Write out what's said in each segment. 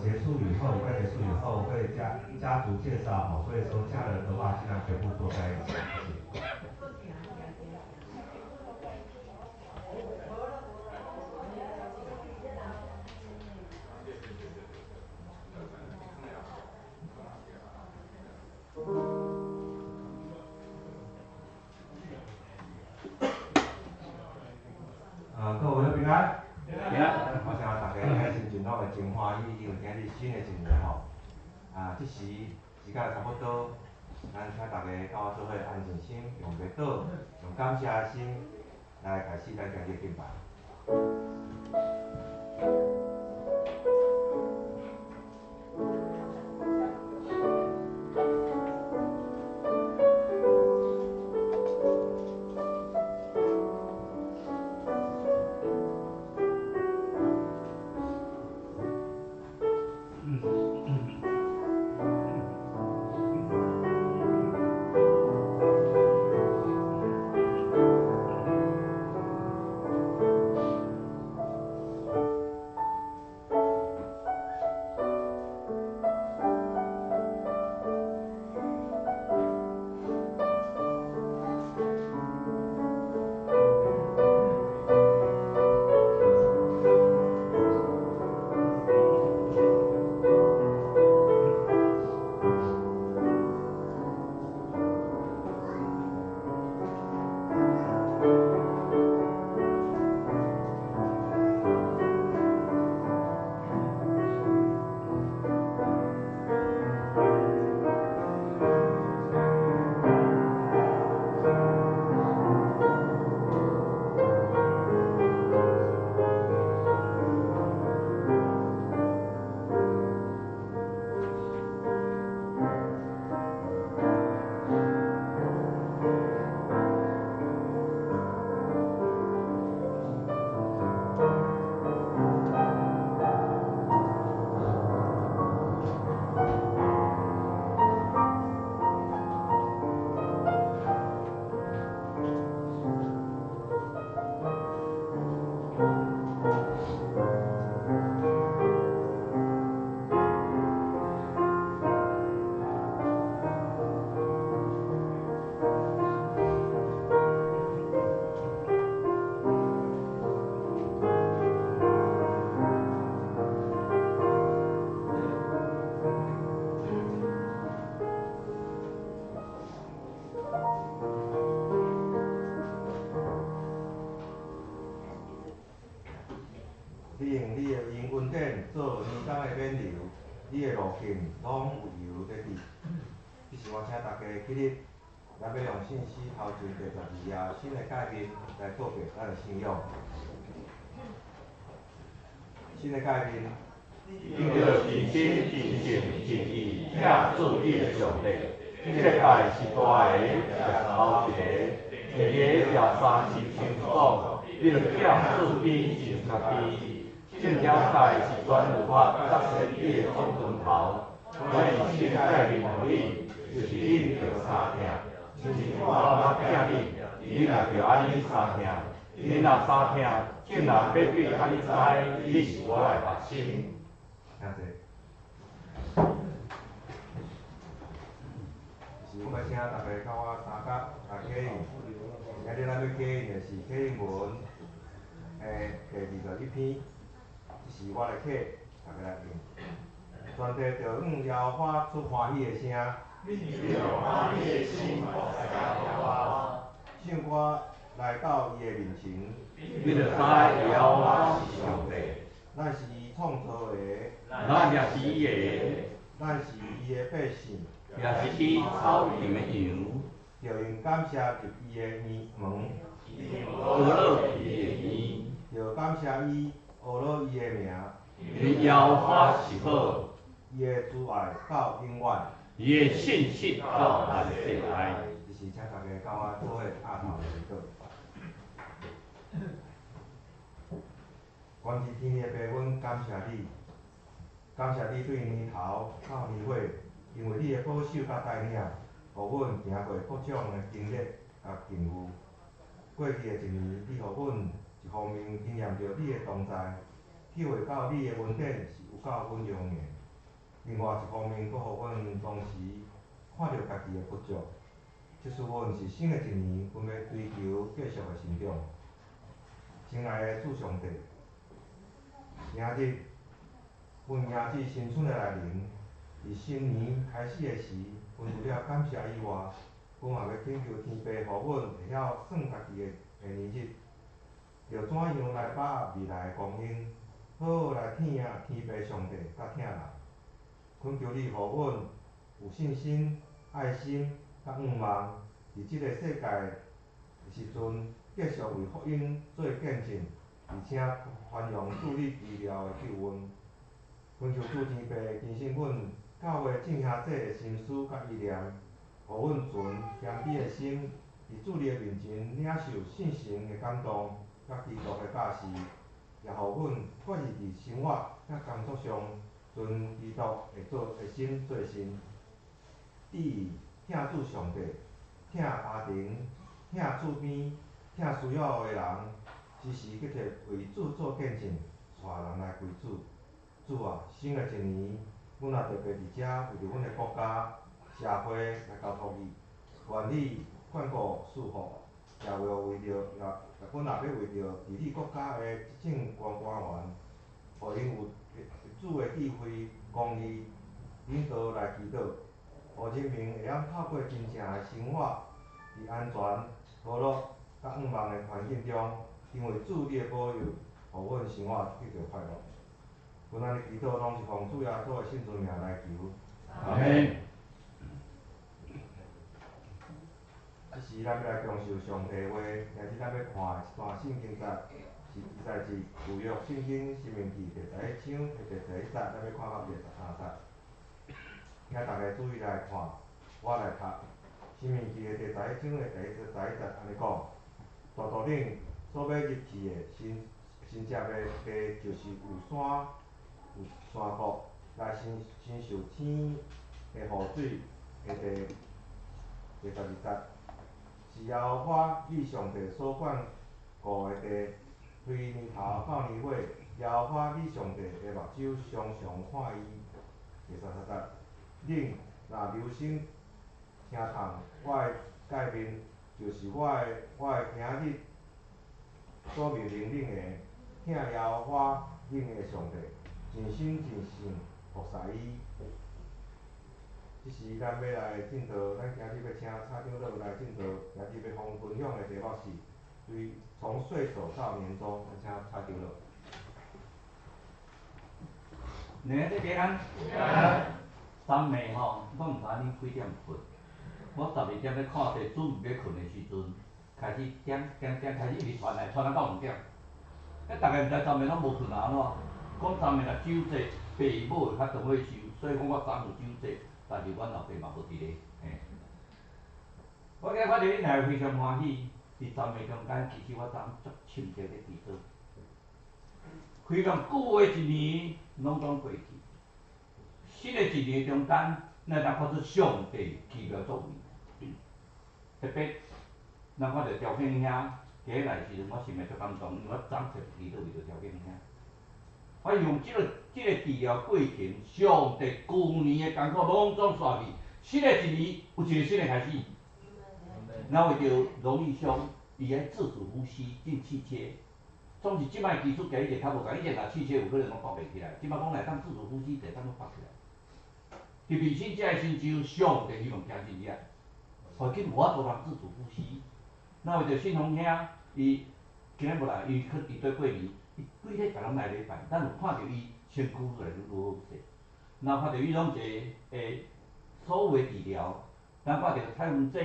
结束以后，礼拜结束以后会家族介绍所以说家人的话尽量全部坐在一起，谢谢。各位平安。平安。我想大家今日真拢会真欢喜，因为今日新的一年吼，这时间差不多，咱请大家甲我做伙安静心，用祈祷，用感谢的心来开始咱今日敬拜。利用你的因稳定做年冬的免流，你的路径拢有油在滴。即是我请大家起立，咱要用信息头前第12页新的界面来告别咱的信仰。新的界面，因着真心、真性、真意，请注意的上帝，这个爱是大个，也是好一个。第二个第三是清楚讲，你着叫自卑是家己。正经界是专有法，达成你的总拳头。所以新界面互你，就是恁着相听。就是我妈听你，你若着安尼相听。你若相听，竟然要对安尼知，你是我的目心。谢谢。是我要请大家甲我相甲来启应。今日咱要启应的是启应文第21篇，这是我的课，大家来应。全地着向耶和华出欢喜的声，你着欢喜的心，服侍耶和华。唱歌来到伊的面前，你着知耶和华是上帝，咱是伊创造的，咱也是伊的，咱是伊的百姓，也是伊草原的羊，着用感谢入伊的门，学乐伊的园，着感谢伊，学乐伊的名，因耶和华是好，伊的慈爱到永远，伊的信息到万世来。就是请大家甲我做伙压头祈祷。源自天的爸，阮感谢你，感谢你对年头到年尾，因为你的保守甲带领，互阮行过各种的经历甲境遇。过去的一年，你互阮一方面经验到你的同在，体会到你的恩典是有够温容的。另外一方面，佫互阮当时看到家己的不足，即使阮是新的一年，阮要追求继续的成长。亲爱的主上帝，今日阮迎接新春的来临，伫新年开始的时，阮除了感谢以外，阮嘛要请求天父，互阮会晓算家己的年日，着怎样来把握未来的光阴，好好来疼天父上帝甲疼人。恳求你，互阮有信心、爱心、甲愿望，伫即个世界的时阵，继续为福音做见证，而且传扬主你奇妙的救恩。恳求主天父提醒阮教会正兄姐的心思甲意念，互阮存谦卑的心，伫主你的面前领受信心的感动，甲基督的教示，也互阮决意伫生活甲工作上，遵基督的心做心。第二，疼主上帝，疼家庭，疼厝边，疼需要的人，时时刻刻为主做见证，带人来归主。主啊，新的一年，阮也特别伫遮为着阮的国家、社会来交托你，愿你眷顾赐福，也要为着阮也要为着伫你国家的执政官员，互因有主的智慧、公义、领导来祈祷，互人民会晓透过真正的生活，伫安全、和乐、甲愿望的环境中，因为主你的保佑，互阮生活继续快乐。阮安尼祈祷，拢是奉主耶稣的圣尊名来求。阿门。即时咱要来重视上帝话，今日咱要看的一段圣经节，是记载自旧约圣经申命记第11章的第11节，咱要看到第13节。请大家注意来看，我来读申命记的第11章的第11节，安尼讲：大道顶所要入去的新接的地，就是有山谷来承受天的雨水的地。第12节，是耶和华你上帝所眷顾的地，从年头到年尾，耶和华你上帝的目睭常常看伊。第13节，恁若留心听从我的诫命，就是我的今日所命令恁的，听耶和华恁的上帝，尽心尽性服侍伊。即时咱要来进道，咱今日要请蔡长老来进道，今日要分享的题目是从岁首到年终，请蔡长老。两个平安。昨暝吼，我毋知恁几点困。我12点咧看地准备要困的时阵，开始点开始一直传来到2点。逐个毋知昨暝拢无困啊安怎？讲昨暝若酒祭，爸母会较长尾收，所以讲我昨有酒祭，但是阮老爸嘛无伫咧，嘿。我今日看到恁来非常欢喜，伫昨暝中间，其实我昨昏足深刻咧祈祷。开讲旧的一年拢总过去，新的一年中间，咱当看出上帝奇妙作为。特别，咱看到条件兄今日来时阵，我心里足感动，因为我昨特祈祷为着条件兄。我用即个治疗过程，上帝旧年的功课拢总煞去，新的一年有一个新的开始。咱为着容易上，伊爱自主呼吸，进气切。总是即摆技术加以前较无共，以前若气切有可能拢拔袂起来，即摆讲来当自主呼吸，就当拢拔起来。特别新这个亲像上帝希望听真正，互紧无法度通自主呼吸。咱为着信洪兄，伊今日无来，伊对过年，伊规礼拜拢来礼拜，咱有看到伊身躯愈来愈好势。咱看到伊拢一所有的治疗，咱看到彩虹剂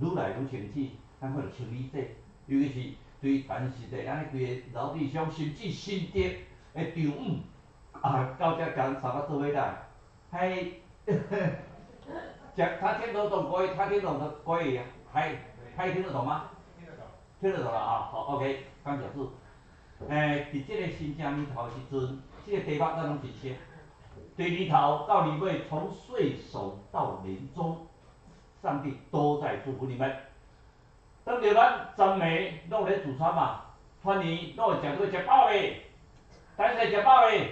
愈来愈清醒，咱看到清理剂，尤其是对陈实的安尼规个老弟兄，甚至新竹的场务到遮共三个做伙来，还他听得懂国语，他听懂的国语，还听得懂吗？听得懂了啊，好 ，OK， 感谢主。伫即个新正年头的时阵，即个题目咱拢真熟。对年头到年尾，从岁首到年终，上帝都在祝福你们。当着咱昨暝拢咧自餐嘛，番禺拢会食饱未？等下食饱未？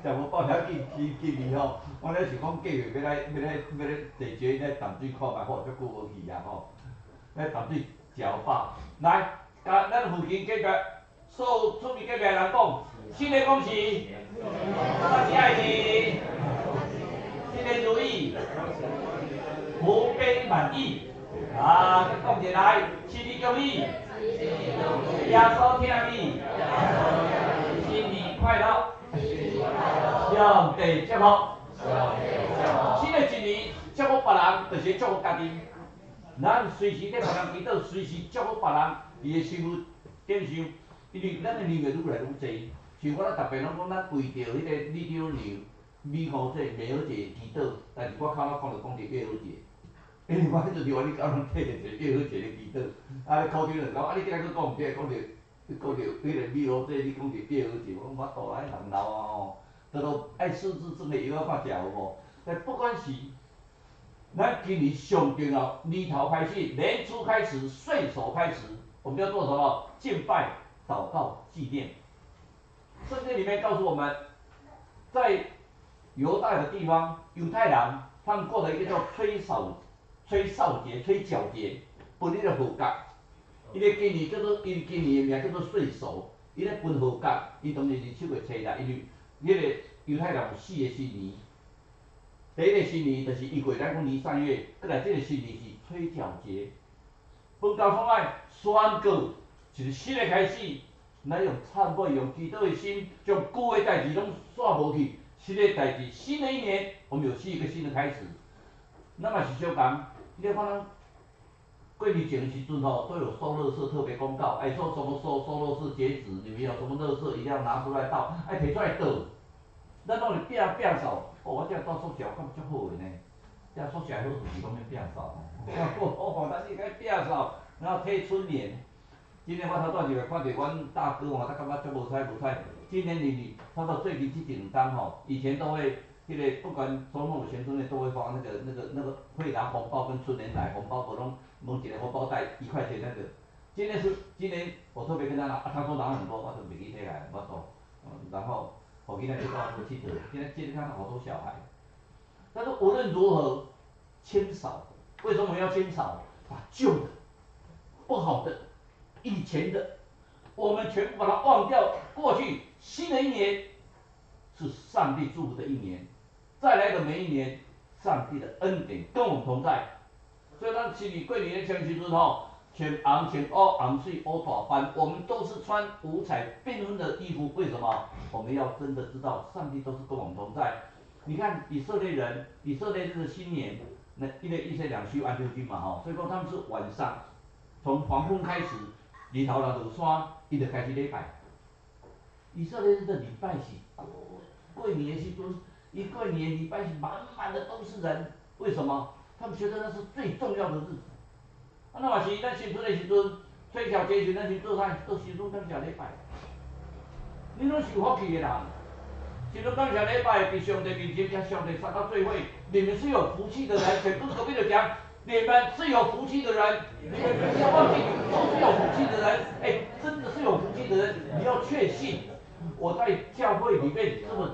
食无饱了记哩吼，我咧想讲计划要来坐车来淡水看卖，好足久无去啊吼，来淡水食饱，来，甲咱附近隔壁所有厝边隔壁人讲，新年恭喜，大吉爱情，新年如意，福杯满溢，啊，佮讲起来，新年恭喜，耶稣听你，新年快乐。上帝祝福，新的一年祝福别人，就是祝福家己。咱随时在别人祈祷，随时祝福别人，伊的生活点上，因为咱的年月愈来愈济。像我咧逐遍拢讲，咱为着迄个李九娘、美好这美好节祈祷，但是我口仔讲着讲着月好节，因为我迄阵时话你讲拢摕着一个月好节咧祈祷，啊，咧考场就讲，啊，你今仔佫讲毋对，讲着。你讲着迄个美好节，你讲着月好节，我讲我大汉人老啊吼。都爱四字装的药仔看食有无？但不管是咱今年上重要，年头开始，年初开始，岁首开始，我们要做什么？敬拜、祷告、纪念。圣经里面告诉我们，在犹大的地方，犹太人他们过的一个叫吹哨节、吹角节，分迄个号角。伊个今年叫做，伊今年的名叫做岁首，伊咧分号角，伊当然是7月初啦，因为。迄个犹太人有4个新年，第一个新年就是1月，咱讲年3月，过来这个新年是吹角节。本教创爱宣告一个新的开始，咱用忏悔、用祈祷的心，将旧的代志拢煞无去，新的代志，新的一年，我们有一个新的开始。咱嘛是相共，你看咱过年前的时阵吼，都有收垃圾特别公告，说什么收垃圾截止，你们有什么垃圾一定要拿出来倒，摕出来倒。咱拢是摒扫，我这倒宿舍我感觉足好个呢。这宿舍好就是讲要摒扫，咱应该摒扫，然后贴春联。今年我头段就看到阮大哥吼，他感觉足无彩。今年差不多最近这2天吼，以前都会迄个不管总统的选春联都会发那个会拿红包跟春联来，红包我拢弄一个红包袋1块钱那个。今年我特别跟他拿，他说拿很多，我就袂记摕来，我走，然后。我今天就到处去走，现在街上看到好多小孩。但是无论如何，清扫，为什么要清扫？把旧的、不好的、以前的，我们全部把它忘掉。过去，新的一年是上帝祝福的一年，再来的每一年，上帝的恩典跟我们同在。所以咱新年过年的前时阵吼。穿红、穿乌、红水、乌大斑，我们都是穿五彩缤纷的衣服。为什么？我们要真的知道，上帝都是跟我们同在。你看以色列人，以色列的新年，那因为以色列人守安息日嘛吼，所以讲他们是晚上，从黄昏开始，日头落山，伊就开始礼拜。以色列人的礼拜是过年的时阵，一过年礼拜是满满的都是人。为什么？他们觉得那是最重要的日子。啊，那嘛是咱新春的时阵，吹角节时咱是做啥？做新春感谢礼拜。你拢是有福气的人，新春感谢礼拜，伫上帝面前跟上帝撒到最会，你们是有福气的人。全部隔壁的讲，你们是有福气的人，你们不要忘记，都是有福气的人。真的是有福气的人，你要确信。我在教会里面这么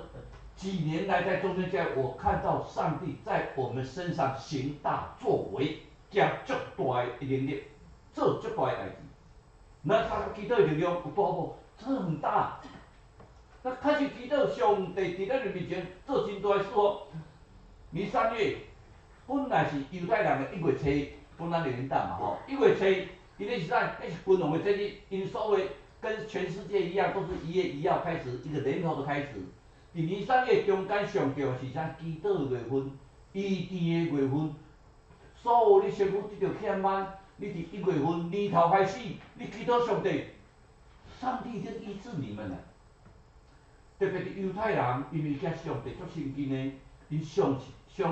几年来，在中间教会，我看到上帝在我们身上行大作为。加足大的能力，做足大的代志。那他祈祷的力量有大无？真的很大。那开始祈祷上帝伫咱的面前做真大的事哦。年3月本来是犹太人的1月初，本来就元旦嘛吼。1月初，伊咧是啥？迄是君王的节日，因所谓跟全世界一样，都是1月1号开始一个年头的开始。伫年3月中间上重是啥？祈祷的月份，医治的月份。所有你身躯得着欠慢，你伫1月份年头开始，你祈祷上帝，上帝已经医治你们了。特别是犹太人，因为甲上帝足亲近的，因相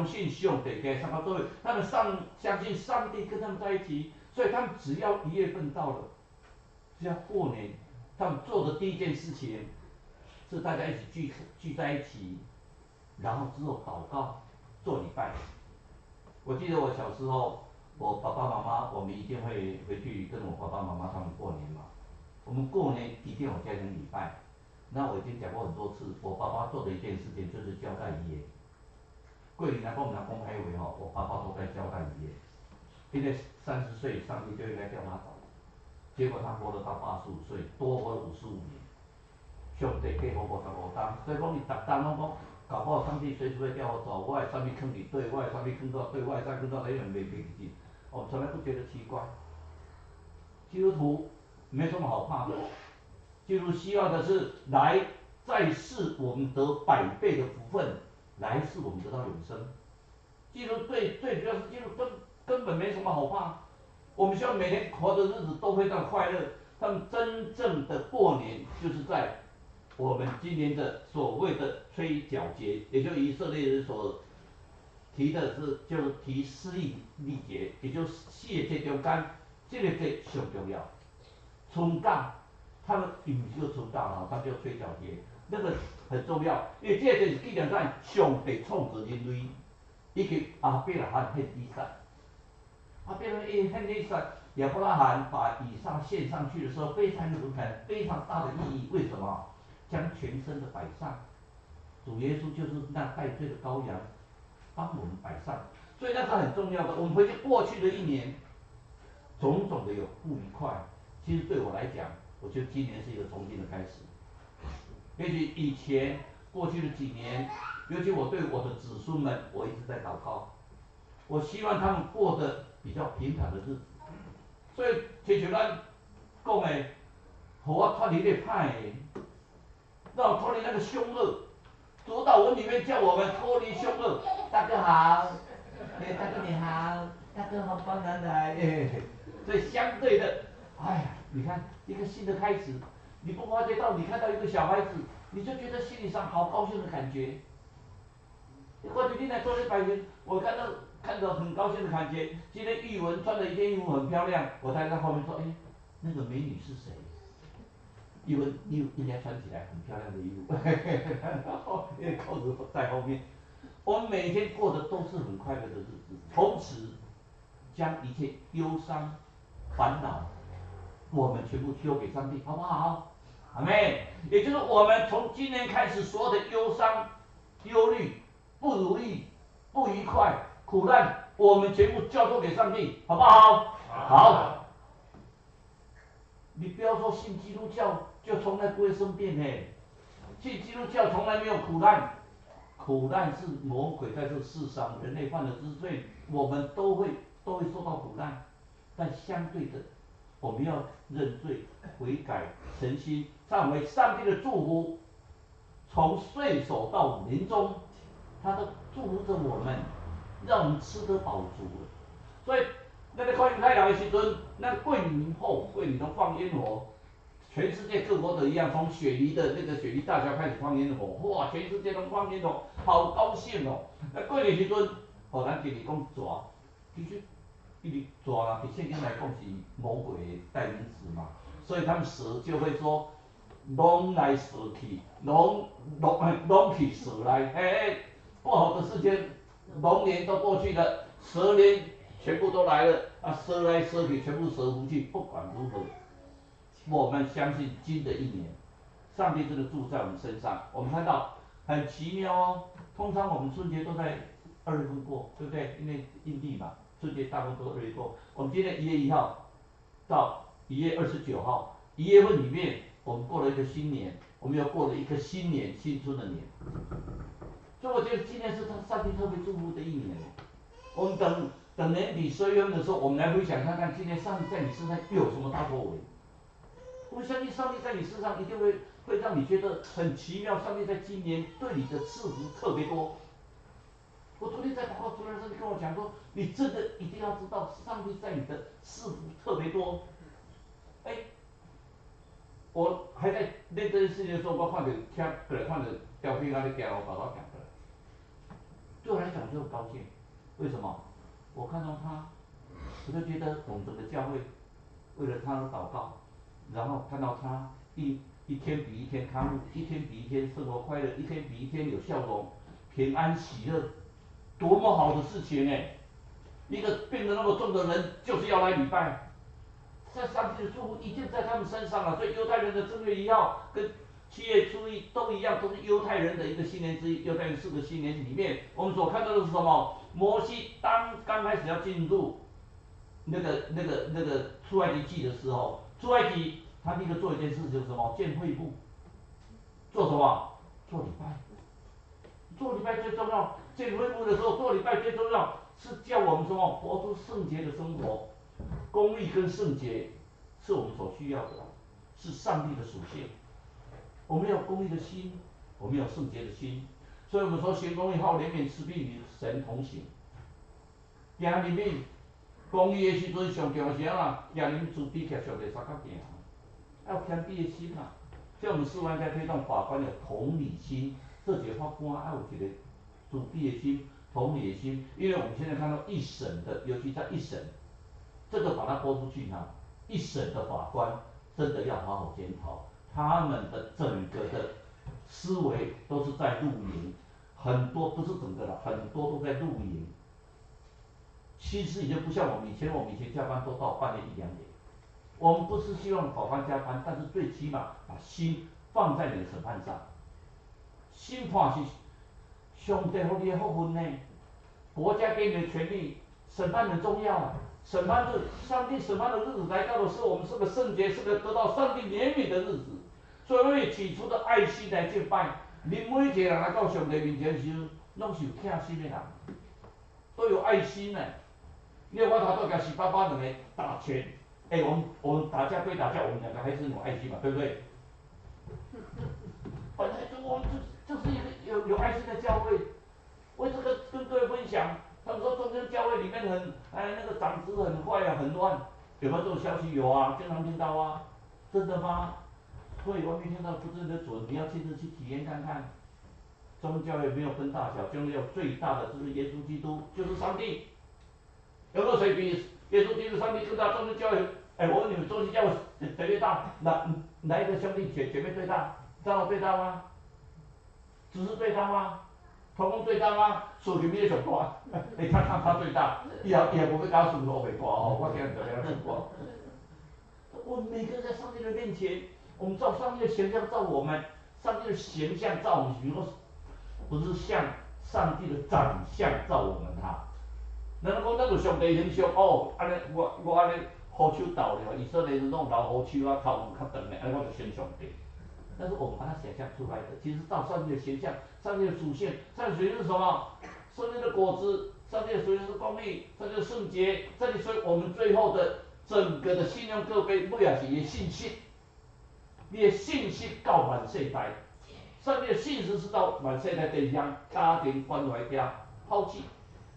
信上帝甲上到做伙，他们相信上帝跟他们在一起，所以他们只要1月份到了，只要过年，他们做的第一件事情是大家一起聚在一起，然后之后祷告、做礼拜。我记得我小时候，我爸爸妈妈，我们一定会回去跟我爸爸妈妈他们过年嘛。我们过年一定有家庭礼拜。那我已经讲过很多次，我爸爸做的一件事情就是交代遗言。桂林来跟我们讲公开为吼，我爸爸都在交代遗言。因为30岁上帝就应该叫他走，结果他活了到85岁，多活了55年。上帝给我55担，所以讲伊逐担拢讲，搞不好上帝随时会叫我走，我的上帝坑你对，我的上帝坑到对，我的上帝坑到哪样没记记，我从来不觉得奇怪。基督徒没什么好怕的，基督需要的是来在世我们得100倍的福分，来世我们得到永生。基督最主要是基督根本没什么好怕，我们希望每天活的日子都非常快乐。他们真正的过年就是在我们今年的所谓的吹角节，也就是以色列人所提的是，就是提施利节，也就是4节中间，这个节上重要。春假，他们不是春假啦，他叫吹角节，那个很重要，因为这个是纪念咱上帝创造人类，以及亚伯拉罕献以撒。亚伯拉罕献以撒，亚伯拉罕把以撒献上去的时候，非常大的意义。为什么？将全身的摆上，主耶稣就是那代罪的羔羊，帮我们摆上，所以那是很重要的。我们回去过去的一年，种种的有不愉快，其实对我来讲，我觉得今年是一个重新的开始。也许以前过去的几年，尤其我对我的子孙们，我一直在祷告，我希望他们过得比较平坦的日子。所以，亲像咱讲的，互我脱离那歹的。让我脱离那个凶恶，主导文里面叫我们脱离凶恶。大哥好，大哥你好，大哥好帮咱来，所以相对的，哎呀，你看一个新的开始，你不发觉到你看到一个小孩子，你就觉得心理上好高兴的感觉。或者你来做礼拜天，我看到很高兴的感觉。今天玉文穿的一件衣服很漂亮，我在后面说，哎，那个美女是谁？因为你应该穿起来很漂亮的衣服，然后因为扣子在后面。我们每天过的都是很快乐的日子，从此将一切忧伤、烦恼，我们全部丢给上帝，好不好？阿们。也就是我们从今年开始，所有的忧伤、忧虑、不如意、不愉快、苦难，我们全部交托给上帝，好不好？好。你不要说信基督教就从来不会生病嘞，信基督教从来没有苦难，苦难是魔鬼在这世上人类犯了之罪，我们都会受到苦难，但相对的，我们要认罪悔改诚心忏悔，上帝的祝福从岁首到年终，他都祝福着我们，让我们吃得饱足。所以那个快开来的时阵，那桂林都放烟火，全世界各国都一样，从雪梨的那个雪梨大桥开始放烟火，哇，全世界都放烟火，好高兴哦。那过年时阵，咱就是讲蛇，其实一直蛇啊，伫圣经来讲是魔鬼的代名词嘛，所以他们蛇就会说，龙来蛇去，龙去蛇来，不好的事情，龙年都过去了，蛇年全部都来了，蛇来蛇去，全部蛇回去。不管如何，我们相信新的一年，上帝真的住在我们身上。我们看到很奇妙哦，通常我们春节都在2月份过，对不对？因为印地嘛，春节大部分都2月过。我们今天1月1号到1月29号，1月份里面我们过了一个新年，我们又过了一个新年新春的年。所以我觉得今年是上帝特别祝福的一年。我们等年底12月份的时候，我们来回想看看，今年上帝在你身上又有什么大作为？我相信上帝在你身上一定会让你觉得很奇妙。上帝在今年对你的赐福特别多。我昨天在祷告主任上帝跟我讲说，你真的一定要知道，上帝在你的赐福特别多。我还在练这件事情的时候，我看着吊飞那里掉，我把它讲过来。对我来讲就很高兴，为什么？我看到他，我就觉得我们整个教会为了他而祷告，然后看到他一天比一天康复，一天比一天生活快乐，一天比一天有笑容，平安喜乐，多么好的事情哎！一个病得那么重的人，就是要来礼拜，在上帝的祝福已经在他们身上了。所以犹太人的正月1号跟7月初1都一样，都是犹太人的一个新年之一。犹太人4个新年里面，我们所看到的是什么？摩西刚开始要进入那个出埃及记的时候，出埃及他第一个做一件事就是什么？建会幕，做什么？做礼拜。做礼拜最重要，建会幕的时候做礼拜最重要是叫我们什么？活出圣洁的生活，公义跟圣洁是我们所需要的，是上帝的属性。我们要公义的心，我们要圣洁的心，所以我们说行公义好怜悯，慈悲与神同行。行怜悯公义的时阵，上重要是啊，行怜悯慈悲贴上帝三角形，要谦卑的心啊。所以我们4万在推动法官的同理心，这些法官要有一个慈悲的心、同理的心，因为我们现在看到一审的，尤其在一审，这个把它播出去呢，一审的法官真的要好好检讨，他们的整个的思维都是在露营，很多不是整个了，很多都在露营。其实已经不像我们以前加班都到半夜1、2点。我们不是希望法官加班，但是最起码把心放在你的审判上。审判是上帝给你的福分呢，国家给你的权利，审判很重要啊。审判日，上帝审判的日子来到的时候，我们是个圣洁，是个得到上帝怜悯的日子。所以我们起初的爱心来敬拜，恁每一个人来到上帝面前时，拢是有疼心的人，都有爱心的。你有法头甲1088两个打拳，我们打架归打架，我们2个还是有爱心嘛，对不对？本来我们就是一个有爱心的教会。为这个跟各位分享，他们说中间教会里面那个长子很坏啊，很乱，有没有这种消息？有啊，经常听到啊，真的吗？所以我没听到不真的准，你要亲自去体验看看。宗教也没有分大小，宗教最大的就是耶稣基督，就是上帝。有没有谁比耶稣基督上帝更大？中间教会，我问你们，中间教会谁最大？哪一个兄弟姐妹最大？长老最大吗？只是最大吗？同工最大吗？属灵也上大，他最大，也不会搞属灵最大哦，我今日就要出国。我们每个人在上帝的面前，我们照上帝的形象照我们，上帝的形象照我们，如果不是像上帝的长相照我们哈。人讲咱就上帝形象哦，安尼我安尼虎手倒了，以色列人弄老虎手啊，头较长的，安尼我就选上帝。但是我们把它想象出来的，其实照上帝的形象，上帝的属性，上帝属性是什么？上帝的果子，上帝的属性是公义，上帝的圣洁。这里所以我们最后的整个的信用各位，不要是你的信心，你的信心到满世代，上帝的信实是到满世代地上家庭关怀家抛弃，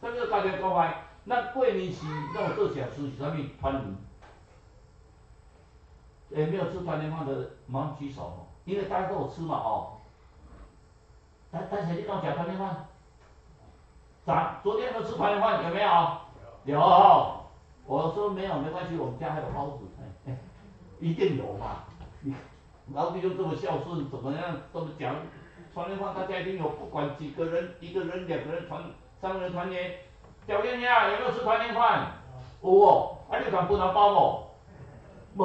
上帝的家庭关怀，咱过年是让我做啥事是啥物团圆？没有吃团圆饭的，马上举手哦。因为大家都有吃嘛哦。但是你跟我讲团圆饭，昨天有没有吃团圆饭？有没有？有。我说没有，没关系，我们家还有包子。一定有嘛。你老弟就这么孝顺，怎么样这么讲？团圆饭大家一定有，不管几个人，1个人、2个人3个人团圆。小燕呀，有没有吃团圆饭？有哦。你有团不能包哦？无。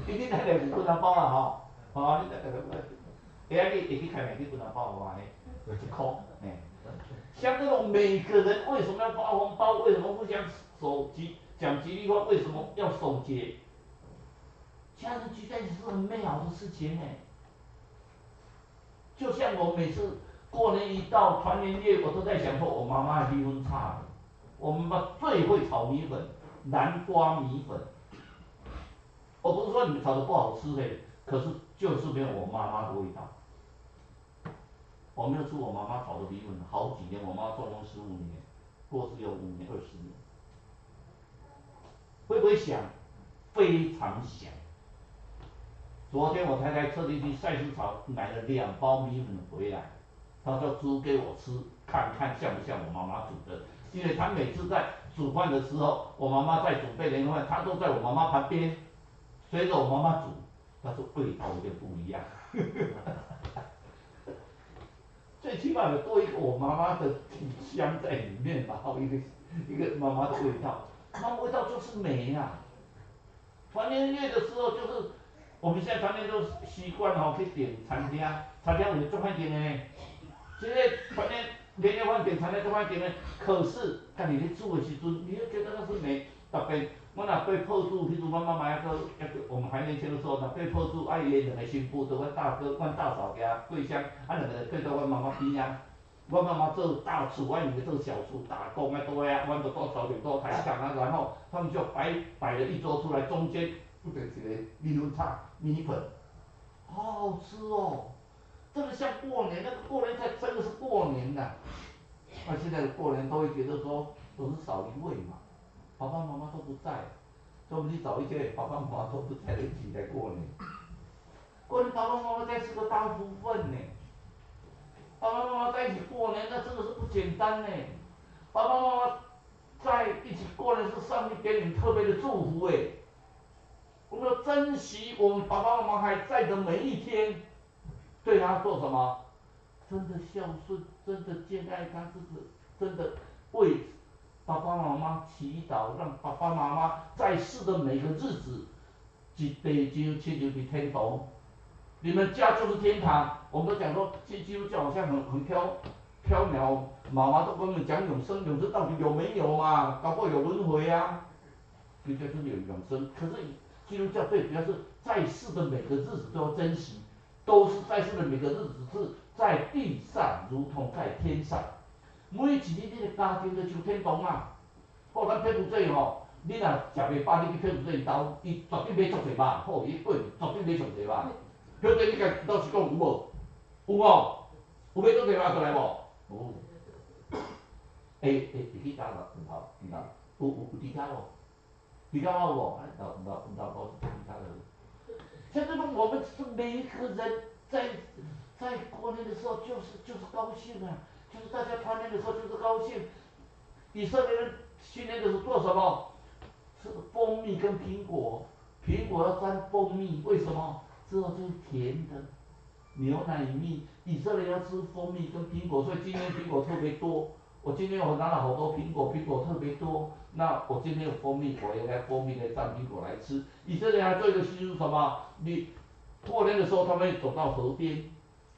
你那个是不能包啦吼，你那个，你会去开门去不能包的话呢，1块，像这种每个人为什么要发红包？为什么互相讲吉利话？为什么要守节？家人聚在一起是很美好的事情就像我每次过年一到团圆夜，我都在想说，我妈妈的米粉差了，我妈妈最会炒米粉，南瓜米粉。我不是说你们炒的不好吃可是就是没有我妈妈的味道。我没有吃我妈妈炒的米粉好几年，我妈做工15年，过世有5年、20年。会不会想？非常想。昨天我太太特地去菜市场买了2包米粉回来，她说煮给我吃，看看像不像我妈妈煮的。因为她每次在煮饭的时候，我妈妈在准备年夜饭，她都在我妈妈旁边。随着我妈妈煮，但是味道有点不一样。最起码有多一个我妈妈的体香在里面，然后一个妈妈的味道，妈妈味道就是美啊。团年夜的时候就是我们现在团年都习惯去点餐厅，餐厅有做饭点的呢。现在团年年夜饭点餐厅做饭点的，可是家己咧煮的时阵，你就觉得那是美特别。我若被破煮，迄阵阮妈妈我们还年轻的时候，若被破煮，伊两个新妇，就阮大哥、阮大嫂家桂香，两个人跪到阮妈妈边仔。阮妈妈做大厨，阮两个做小厨，打工啊多呀，阮就做炒点做抬杠啊，然后他们就摆了一桌出来，中间不得一个牛叉米粉，好好吃哦，真的像过年，那个过年才真的是过年呐、那现在的过年都会觉得说都是少一位嘛，爸爸妈妈都不在，所以我们去找一些爸爸妈妈都不在的一起来过年。过年爸爸妈妈在是个大福分呢。爸爸妈妈在一起过年，那真的是不简单呢。爸爸妈妈在一起过年是上帝给你们特别的祝福哎。我们要珍惜我们爸爸妈妈还在的每一天，对他做什么？真的孝顺，真的敬爱他，真的为爸爸妈妈祈祷，让爸爸妈妈在世的每个日子，一地就亲像去天堂。你们家就是天堂。我们都讲说，信基督教好像很缥缈，妈妈都跟我们讲永生，永生到底有没有嘛？搞不好有轮回啊。基督教真的有永生，可是基督教最主要是在世的每个日子都要珍惜，都是在世的每个日子是在地上，如同在天上。每一日你的家庭就像天堂啊。好，咱柬埔寨吼，你若食袂饱，你去柬埔寨兜，伊绝对买足济肉，好，伊过绝对买上济肉。迄个你家老实讲有无？有无？有买足济肉过来无？无。会去倒啦？唔头，有伫倒无？伫倒有无？老婆是伫倒的。像这种我们是每一个人在过年的时候就是高兴啊，就是大家团圆的时候就是高兴。以色列人新年的时候做什么？吃蜂蜜跟苹果，苹果要沾蜂蜜，为什么？之后就是甜的。牛奶蜜，以色列要吃蜂蜜跟苹果，所以今年苹果特别多。我今天我拿了好多苹果，苹果特别多。那我今天有蜂蜜，我也来蜂蜜来沾苹果来吃。以色列还做一个习俗什么？你过年的时候，他们走到河边，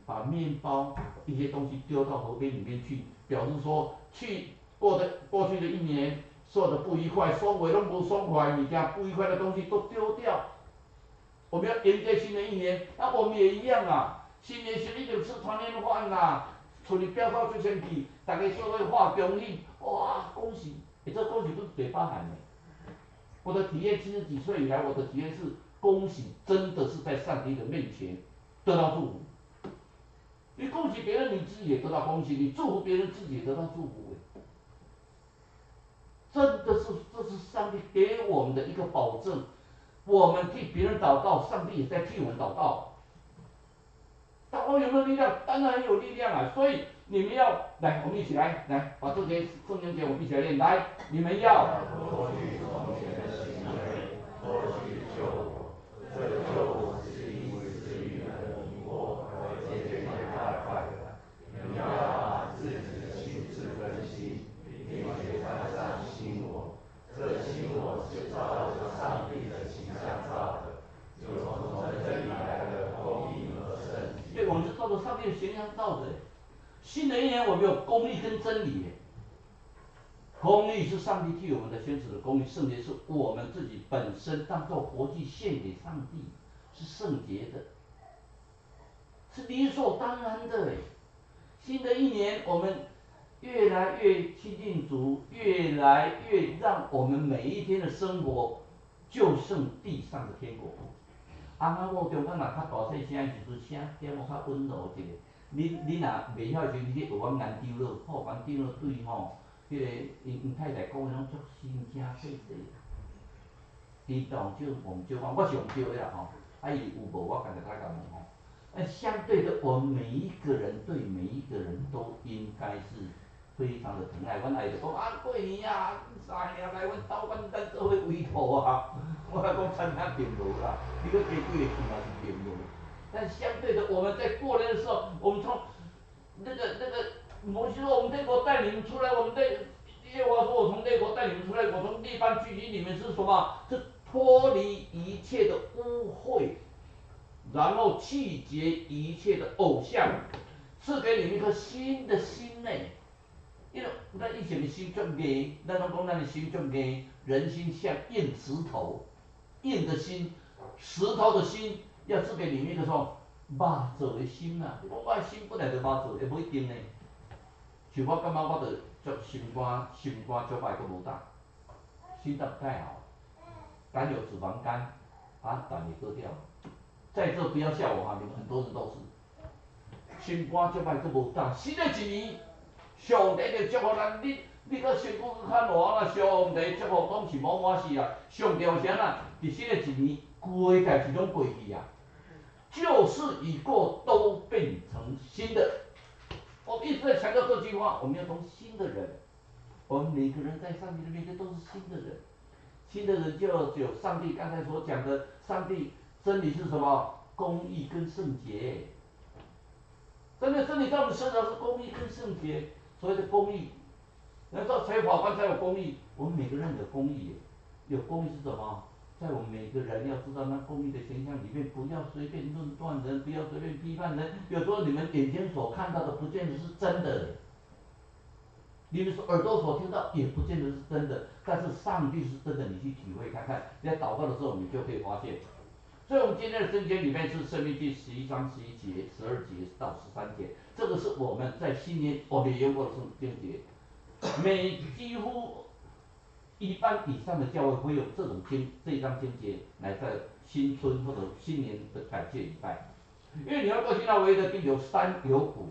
把面包一些东西丢到河边里面去，表示说过去的一年受的不愉快，双尾拢无爽快，物件不愉快的东西都丢掉。我们要迎接新的一年，那我们也一样啊。新年前一定吃团圆饭啦，厝里飙到最先去，大家做伙话恭喜，哇，恭喜！这恭喜不是嘴巴喊的。我的体验70几岁以来，我的体验是恭喜，真的是在上帝的面前得到祝福。你恭喜别人，你自己也得到恭喜；你祝福别人，自己也得到祝福。真的是，这是上帝给我们的一个保证。我们替别人祷告，上帝也在替我们祷告。祷告有没有力量？当然有力量啊！所以你们要来，我们一起来，把这些圣经节我们一起来念。来，你们要。脱去从前的行为，脱去救我，这救我是因至于人迷惑而渐渐败坏的。你要把自己的心智更新，并且穿上新我。这新我是照着上帝的形象造的，就从真理来的公义和圣洁。对，我们是照着上帝的形象造的。新的一年，我们有公义跟真理。公义是上帝替我们的先使的公义，圣洁是我们自己本身当做活祭献给上帝，是圣洁的，是理所当然的。新的一年，我们越来越亲近主，越来越让我们每一天的生活就像地上的天国。翁仔某中间若较大细声的时阵，声点我较温柔一个。你若袂晓的时阵，你去学阮研究了，好，研究了对吼，迄个因太太讲的拢足心声细细。伊当少忘少讲，我是上少的啦吼。伊有无我家己来甲问吼。相对的，我们每一个人对每一个人都应该是非常的疼爱。阮阿姨就讲过年啊，3年来阮兜咱做伙围土啊。我讲餐厅订无啦，你搁加几个去嘛是订无。但相对的，我们在过年的时候，我们从摩西说我们列国带你们出来，耶和华说我从列国带你们出来，我从列邦聚集你们是什么？是脱离一切的污秽，然后弃绝一切的偶像，赐给你们一颗新的心呢。因为咱以前的心足硬，咱拢讲咱的心足硬，人心像硬石头，硬的心，石头的心，要赐给你们一个什么肉做的心呐、啊？我的心本来就肉做，也不一定呢。像我感觉我着足心肝足歹，佫无大，心脏不太好，肝有脂肪肝，啊，胆也割掉。在这不要笑我哈，你们很多人都是心肝足歹佫无大，新的一年。上帝就祝福咱，你搁身躯搁较热啦，上帝祝福拢是满事啊。上帝有啥啊？伫新的一年，过去是拢过去啊，旧事已过，都变成新的。我一直在强调这句话，我们要从新的人，我们每个人在上帝的面前都是新的人，新的人就有上帝刚才所讲的，上帝真理是什么？公义跟圣洁。真理在我们身上是公义跟圣洁。所谓的公义，人说才有法官才有公义，我们每个人有公义，有公义是什么？在我们每个人要知道那公义的形象里面，不要随便论断人，不要随便批判人。有时候你们眼睛所看到的，不见得是真的，你们耳朵所听到也不见得是真的，但是上帝是真的，你去体会看看，你在祷告的时候，你就可以发现。所以我们今天的圣经里面是《申命记》11章11节、12节到13节，这个是我们在新年我们也用过的圣经节。几乎一半以上的教会会用这一章经节来在新春或者新年的感谢礼拜，因为你要过去那唯一的地有山有谷，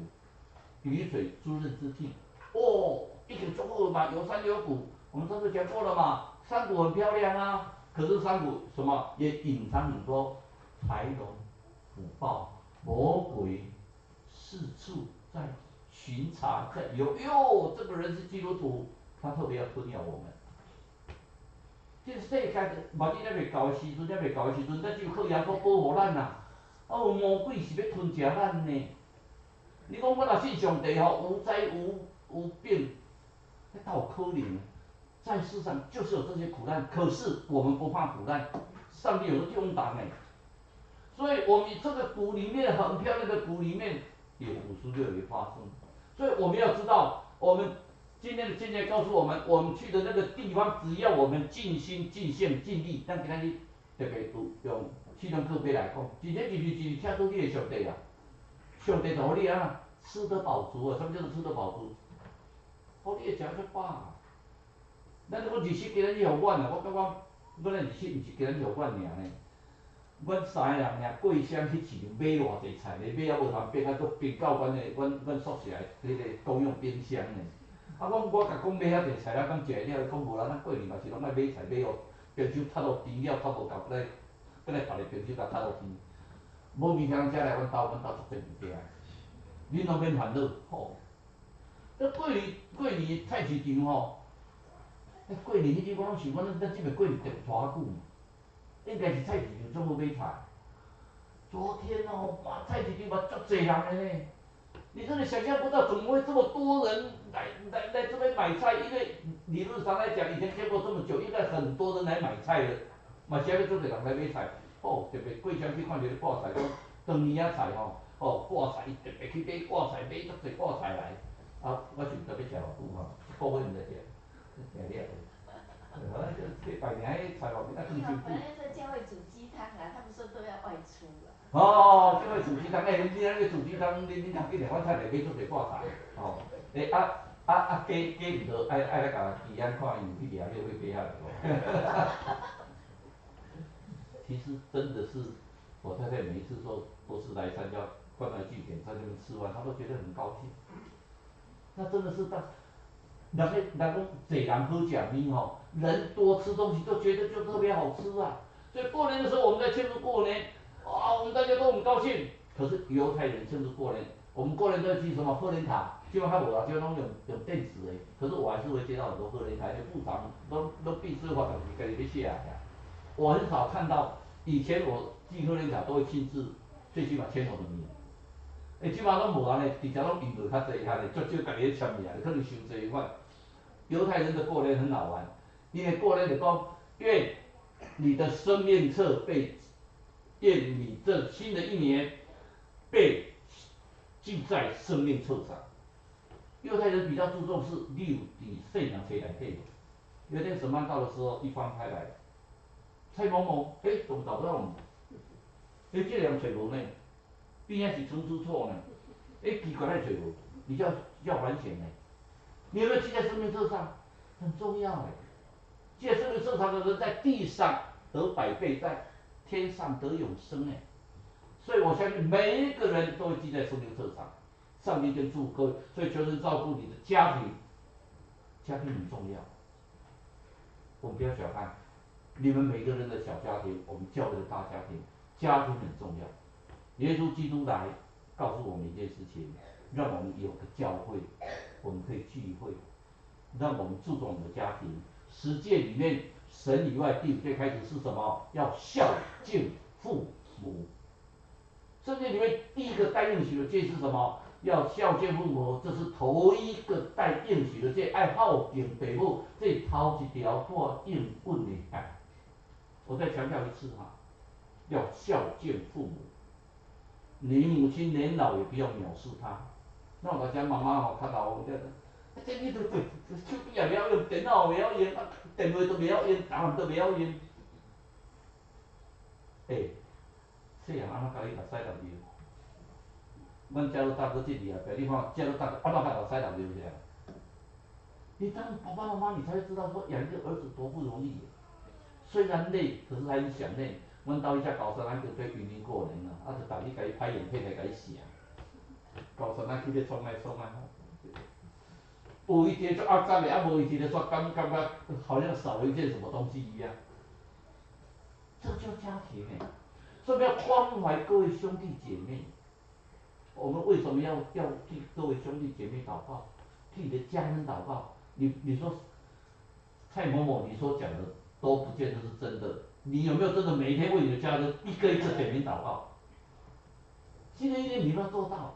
雨水滋润之地。哦，一定足够了嘛，有山有谷，我们上次讲过了嘛，山谷很漂亮啊。可是山谷什么也隐藏很多财龙、虎豹、魔鬼，四处在巡查，在哟，这个人是基督徒，他特别要吞咬我们。这世界万一还袂到的时阵，咱只有靠耶稣保护咱呐。哦，魔鬼是要吞食咱呢。你讲我若信上帝吼，无灾无病，那倒有可能。在世上就是有这些苦难，可是我们不怕苦难，上帝有个用党哎，所以我们这个谷里面很漂亮的谷里面，也56也发生，所以我们要知道，我们今天的经节告诉我们，我们去的那个地方，只要我们尽心尽性尽力，咱今仔日特别用西顿课本来讲，真正就是请到你的上帝啊，上帝就互你啊吃得饱足啊，什么叫做吃得饱足？互你会食足饱啊。咱如果日食今仔日互阮啊，我感觉阮的日食毋是今仔日互阮尔呢。阮三个人尔过乡去市场买偌济菜呢，买啊无通变啊，搁冰到阮宿舍迄个公用冰箱呢。啊，我甲讲买遐济菜啊，讲食了，伊讲无啦，咱过年嘛是拢爱买菜买哦，冰箱塌落甜了，塌无够，搁来别个冰箱甲塌落甜。无物件才来阮兜足济物件，恁拢免烦恼吼。这过年菜市场吼。过年迄日我拢想讲，咱即个过年着偌久？应该是菜市场总好买菜。昨天哦，哇，菜市场嘛足济人的呢。你真的想象不到，怎么会这么多人来这边买菜？因为理论上来讲，以前见过这么久，应该很多人来买菜的。嘛，是要足济人来买菜。哦，特别过乡去看着挂菜，讲当年仔菜吼，哦挂菜，特别去买挂菜，买足济挂菜来。啊，我想特别食偌久吼，1个月毋知食。食了，这拜年迄菜路边仔更辛苦。本来在教会煮鸡汤啊，他们说都要外出了。哦，教会煮鸡汤，你那个煮鸡汤，你通紧来阮菜内买足济挂菜，哦，鸡毋着爱来甲鸡眼看伊有去掠，你会买遐个。其实真的是，我太太每一次说都是来参加关爱祭典，在这边吃饭，她都觉得很高兴。那真的是人讲济人好食面吼，人多吃东西都觉得就特别好吃啊。所以过年的时候我们在庆祝过年，哇，我们大家都很高兴。可是犹太人庆祝过年，我们过年都要寄什么贺年卡，基本上无啦，基本上用电子的。可是我还是会接到很多贺年卡，因为部长都必须发东西给你写啊。我很少看到，以前我寄贺年卡都会亲自，最起码签我的名。即马拢无安尼，直接拢印落较济遐咧，足少家己咧签名，可能伤济款。犹太人的过年很好玩，因为过年就讲，因为你的生命册愿你这新的一年被记在生命册上。犹太人比较注重是六底岁人谁来配。有一天审判到的时候，一翻开来，蔡某某，怎么找不到我们？这个人找无呢？边仔是存出错呢？奇怪，还找无？你就要反省呢。你有没有记在生命册上？很重要哎。记在生命册上的人，在地上得百倍，在天上得永生哎。所以我相信每一个人都会记在生命册上。上帝跟祝福各位，所以求神照顾你的家庭，家庭很重要。我们不要小看你们每个人的小家庭，我们教会的大家庭，家庭很重要。耶稣基督来告诉我们一件事情，让我们有个教会，我们可以聚会，让我们注重我们的家庭。十诫里面，神以外第五诫开始是什么？要孝敬父母。圣经里面第一个带应许的诫是什么？要孝敬父母，这是头一个带应许的诫。爱好敬父母，这头一条带应允的爱。我再强调一次哈，要孝敬父母。你母亲年老也不要藐视她。那我家妈妈吼较老，我觉得，这你都手机也袂晓用，电脑也袂晓用，电话都袂晓用，答案都袂晓用。细汉安怎教你读西读流？阮遮都大哥这里啊，白你看，遮都大哥安怎教读西读流起来？你当爸爸妈妈，你才会知道说养一个儿子多不容易。虽然累，可是还是想累。阮兜伊只高三仔就对云林过年了，就逐日甲伊拍影片来甲伊写。高三仔去咧创来创来，有一个做压榨的，无一个说感觉好像少了一件什么东西一样。这叫家庭哎，所以要关怀各位兄弟姐妹。我们为什么要替各位兄弟姐妹祷告，替你的家人祷告？你说蔡某某，你所讲的都不见得是真的。你有没有真的每一天为你的家人一个一个点名祷告？新的一年你要做到，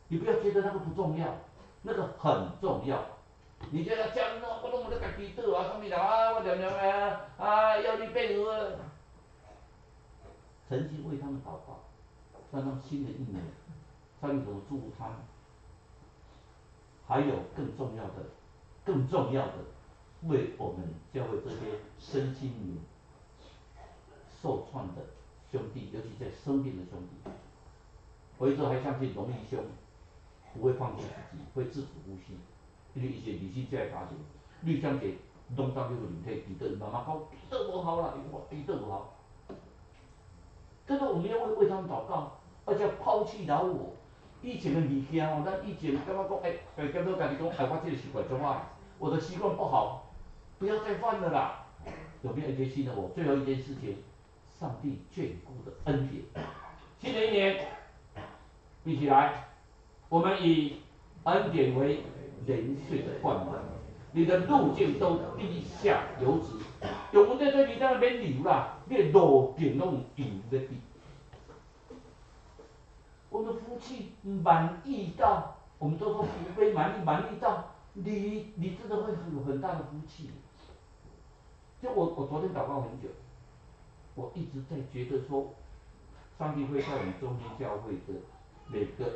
你不要觉得那个不重要，那个很重要。你觉得家人我拢在家己倒啊，什么人啊，我常常要你配合，诚心为他们祷告，让他们新的一年，上帝怎么祝福他们？还有更重要的，为我们教会这些身心灵受创的兄弟，尤其在生病的兄弟，我一直还相信荣义兄不会放弃自己，会自主呼吸，因为一些理性在家庭，绿香姐拢当这个领退，彼得妈妈讲彼得不好啦，彼得不好，这个我们要为他们祷告，而且要抛弃老我。以前的物件哦，咱以前感觉讲，检讨家己讲，我这个习惯怎么？我的习惯不好，不要再犯了啦。有没有一件新的我？最后一件事情，上帝眷顾的恩典。新的一年，一起来，我们以恩典为零碎的灌满，你的路径都低下有止。用阮这做你当免流啦，你的路径拢有油在滴。我们的福气满意到，我们都说福杯满意到，你真的会有很大的福气。就我昨天祷告很久，我一直在觉得说，上帝会在我们中间教会的每个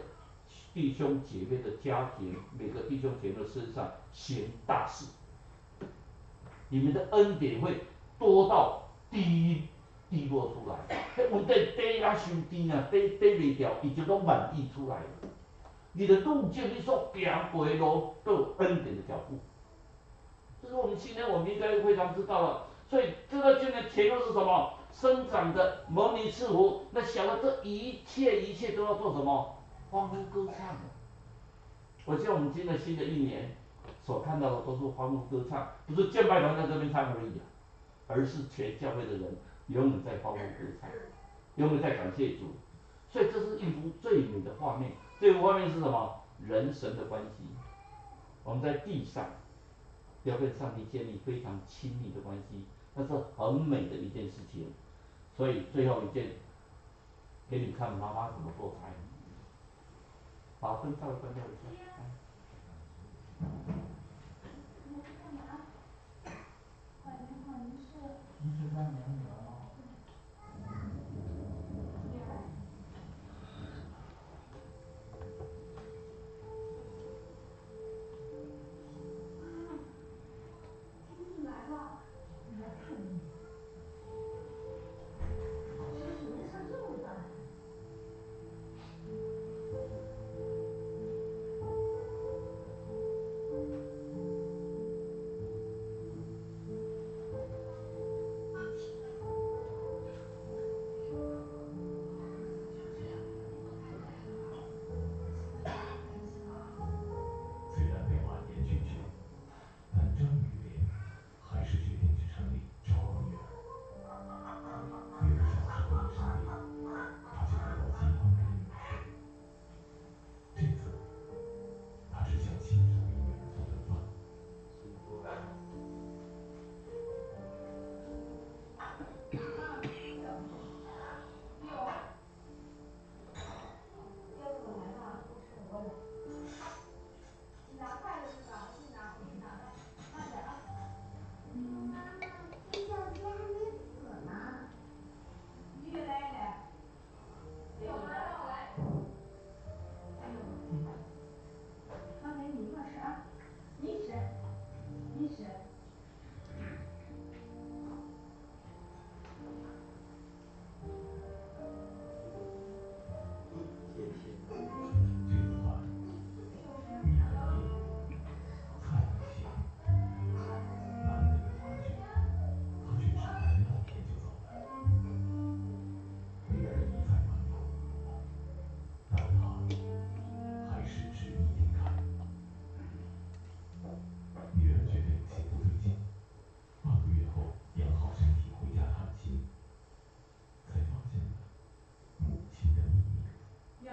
弟兄姐妹的家庭，每个弟兄姐妹的身上行大事。你们的恩典会多到滴落出来，迄问题滴啊伤甜啊，滴袂掉，伊就拢满溢出来了。你的路径，你所行过的路都有恩典的脚步。这是我们今天我们应该非常知道了。所以这个今年前又是什么？生长的蒙尼赐福，那想到这一切都要做什么？欢呼歌唱。我希望我们今年新的一年所看到的都是欢呼歌唱，不是敬拜团在这边唱而已啊，而是全教会的人永远在欢呼歌唱，永远在感谢主。所以这是一幅最美的画面。这幅画面是什么？人神的关系。我们在地上要跟上帝建立非常亲密的关系，那是很美的一件事情。所以最后一件，给你看妈妈怎么做菜。好，灯稍微关掉一下。你干嘛？换是你是咱两女儿吗？女儿。你来了，你来看你。学习没事这么办。虽然被婉言拒绝，但张雨莲还是决定去城里照顾女儿。女儿小时候一生病，她就回到街坊给女儿睡。这次，她只想亲手给女儿做顿饭。柚子我来了，我来。你拿筷子是吧？我去拿，我去拿吧，慢点啊。妈妈，这小鸡还没死呢。继续来一来。给我妈倒来。哎呦，妈陪你一块吃啊，你吃，你吃。这顿饭，米很硬，菜很咸，难得的团聚，他却只待了半天就走了。女儿一再挽留，但他还是执意离开。女儿觉得有些不对劲，半个月后养好身体回家探亲，才发现了母亲的秘密。女儿。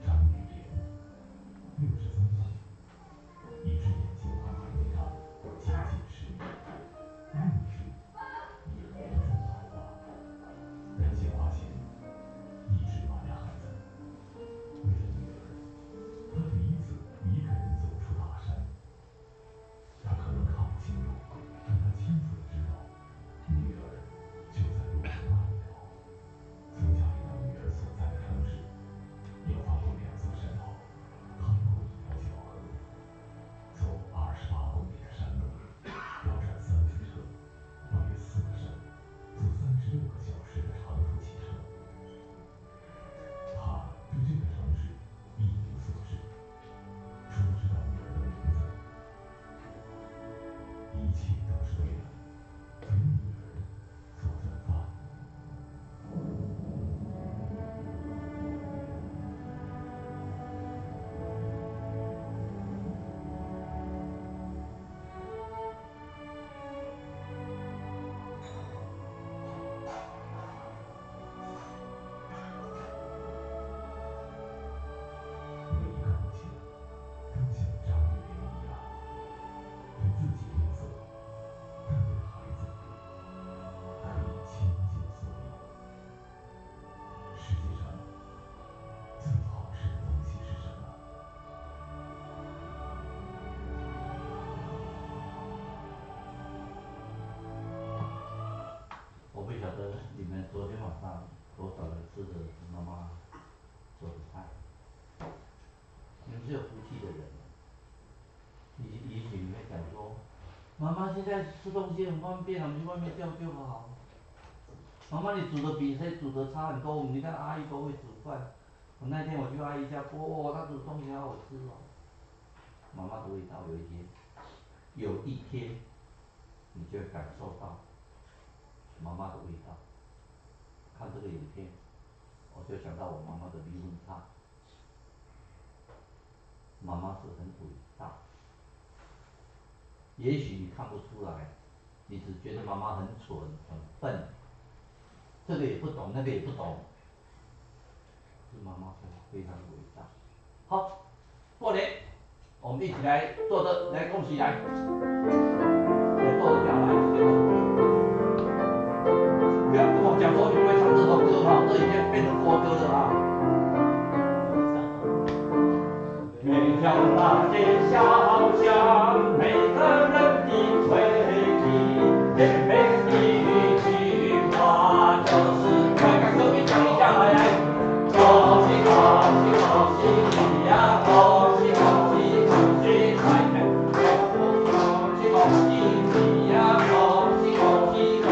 张雨莲，63岁，一只眼睛还没看，接近失明，认知也严重老化。担心花钱，一直瞒着孩子。为了女儿，他第一次一个人走出大山。他可能看不清路，但他清楚的知道，女儿就在路的那一头。从家里到女儿所在的城市，要翻过2座山头，趟过一条小河，走28公里的山路，要转3次车，跨越4个山，坐36个小时的长途汽车。他对这个城市一无所知，除了知道女儿的名字，一切都是为了给女儿做顿饭。每一个母亲都像张雨莲一样，对自己吝啬，但对孩子可以倾尽所有。世界上最好吃的东西是什么？我不晓得你们昨天晚上多少人吃的妈妈做的菜。你们是有福气的人。也许你会讲说，妈妈现在吃东西很方便，我们去外面叫就好。妈妈你煮的比谁煮的差很多，你看阿姨都会煮饭。那天我去阿姨家，哇，她煮的东西好好吃哦。妈妈的味道有一天，你就会感受到妈妈的味道。看这个影片，我就想到我妈妈的离婚茶。妈妈是很伟大。也许你看不出来，你只觉得妈妈很蠢很笨，这个也不懂那个也不懂。是妈妈是非常伟大。好，过年我们一起来坐着来恭喜来，来坐着下来，不要跟我讲说你不会唱这首歌哈，这已经变成国歌了啊。大街小巷，每个人的回忆，每一句话就是看隔壁讲一下来，恭喜恭喜恭喜你呀，恭喜恭喜恭喜来年，恭喜恭喜你呀，恭喜恭喜恭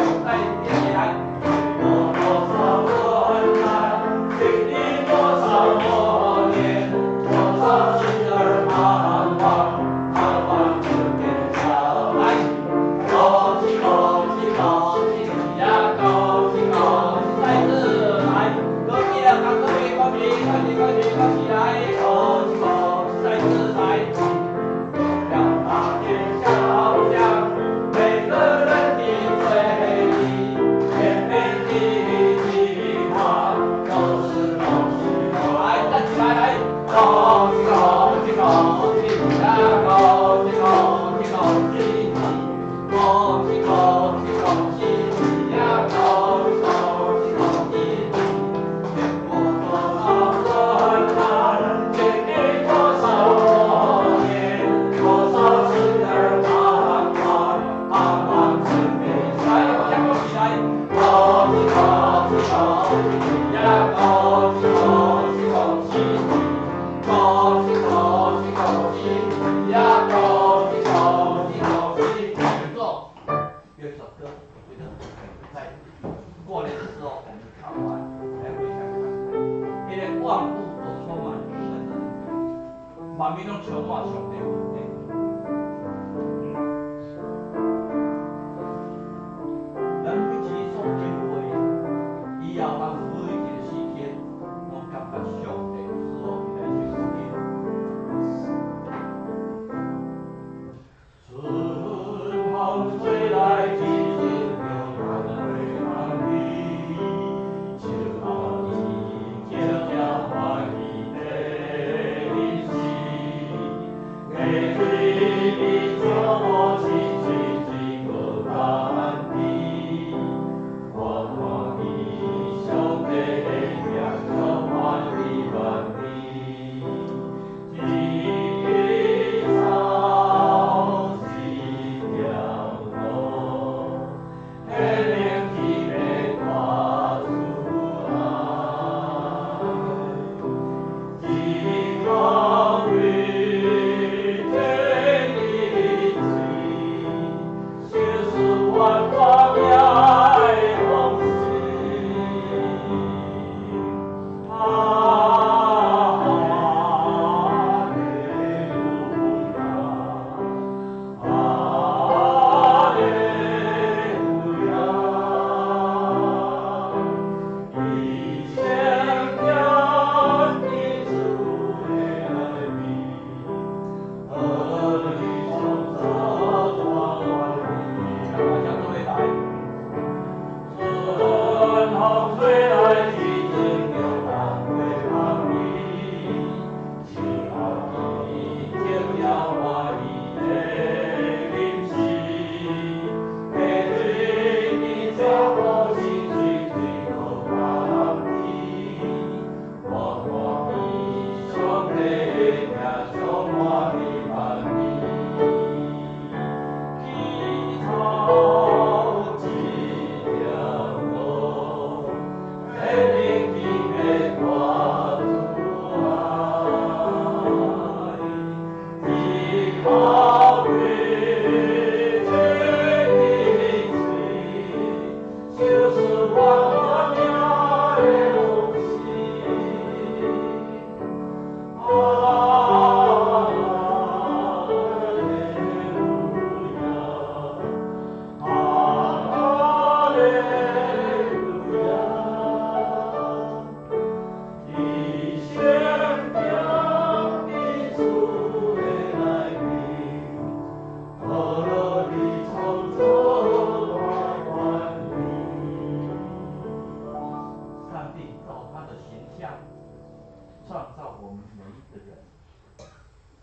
喜来年。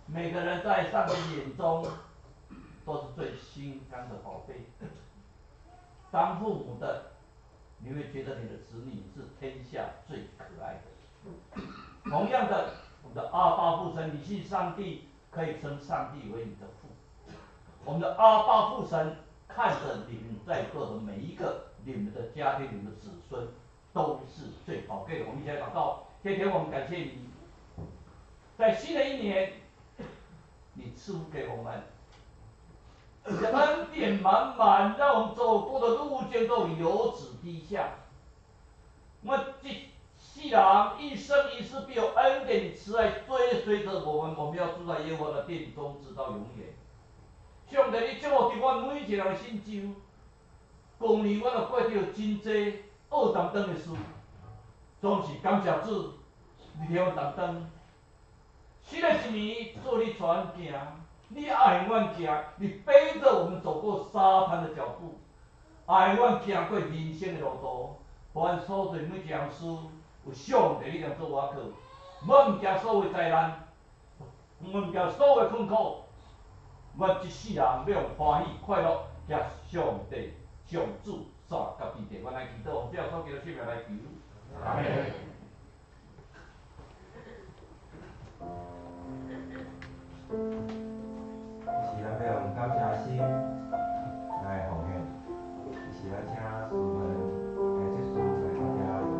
每个人在上帝眼中都是最心肝的宝贝。当父母的，你会觉得你的子女是天下最可爱的。同样的，我们的阿爸父神，你是上帝可以称上帝为你的父。我们的阿爸父神看着你们在座的每一个，你们的家庭、你们的子孙都是最宝贵的。我们一起来祷告，天天我们感谢你，在新的一年，你赐福给我们。你的恩典满满，让我们走过的路径都由此低下。我这世人一生一世必有恩典慈爱追随着我们，我们要住在耶和华的殿中，直到永远。上帝，你祝福伫阮每一个人的心中，过年我就过着真济恶当当的事，总是感谢主，你替我担当。新的一年，做你传行。你爱阮行，你背着我们走过沙滩的脚步，爱阮行过人生的路途。凡所做每一样事，有上帝力量做瓦靠，我毋惊所有灾难，我毋惊所有困苦。阮一世人要用欢喜快乐，甲上帝、上主三甲地地。阮来祈祷，用这所叫做生命来求。阿门。是咱要用感谢心来奉献，是咱请师们这书来到遮。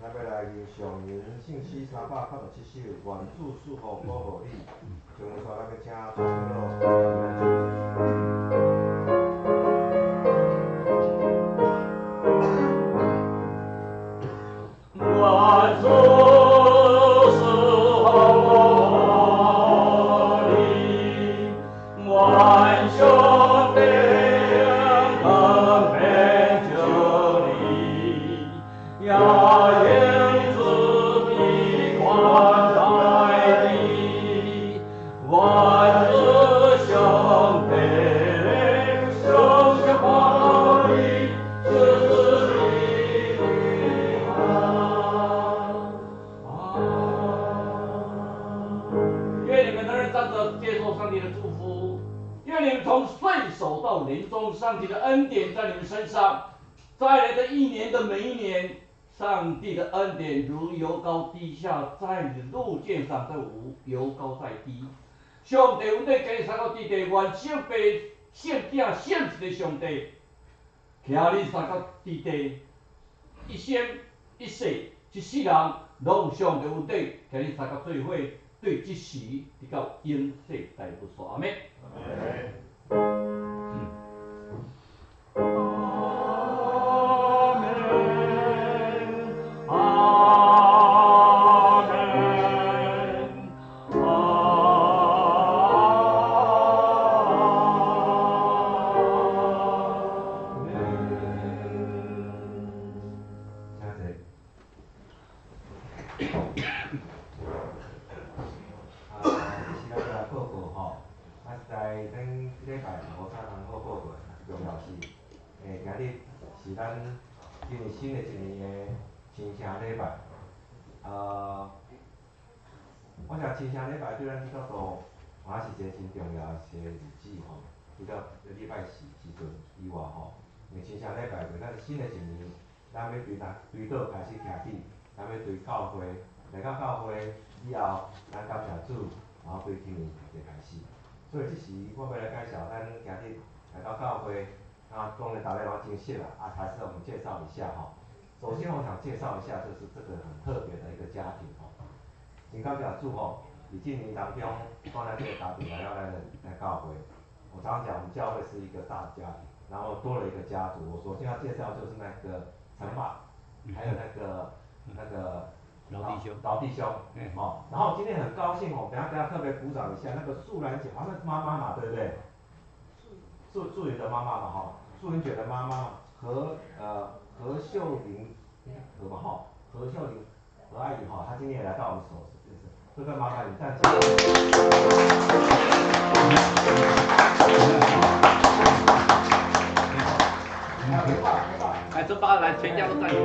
咱要来吟上人信诗397首，愿主赐福保护你。上山咱要请张长老愿主赐福保护你，愿上帝恩典救你，要因子的宽待你，愿主上帝圣洁保你，是你的愿你们能人站着接受上帝的祝福，愿你们从岁首到年终，上帝的恩典在你们身上。再来的一年的每一年，上帝的恩典如由高低下，在你的路径上都由高在低。上帝阮在今日三到地地，愿圣父、圣子、圣子的上帝，徛你三到地地，一生一世一世人，拢有上帝恩典，徛你三到做伙，对即时直到永世代不衰。阿门。咱礼拜无啥通好报过，重要是，今日是咱今年新的一年的亲情礼拜。我想亲情礼拜对咱基督徒，嘛是一个真重要的一个日子吼。除了礼拜四时阵以外吼，因为亲情礼拜对咱新的一年，咱要对倒开始徛起，咱要对教会，来到教会以后，咱感谢主，然后对今年就开始。所以这时我要来介绍咱今日来到教会，当然大家拢真熟啦，还是我们介绍一下吼。首先我想介绍一下，就是这个很特别的一个家庭吼。真感谢主吼，伫今年当中，当然这个家庭来到咱教会。我常常讲，我们教会是一个大家庭，然后多了一个家族。我首先要介绍就是那个陈爸，还有那个老弟兄，哦，然后今天很高兴哦，等下特别鼓掌一下，那个素兰姐，好像是妈妈嘛，对不对？素云的妈妈嘛，哈，素云姐的妈妈何秀玲，何嘛哈，何秀玲何阿姨哈，她今天也来到我们这个麻烦你站起来。哎，这爸来，全家都站起来。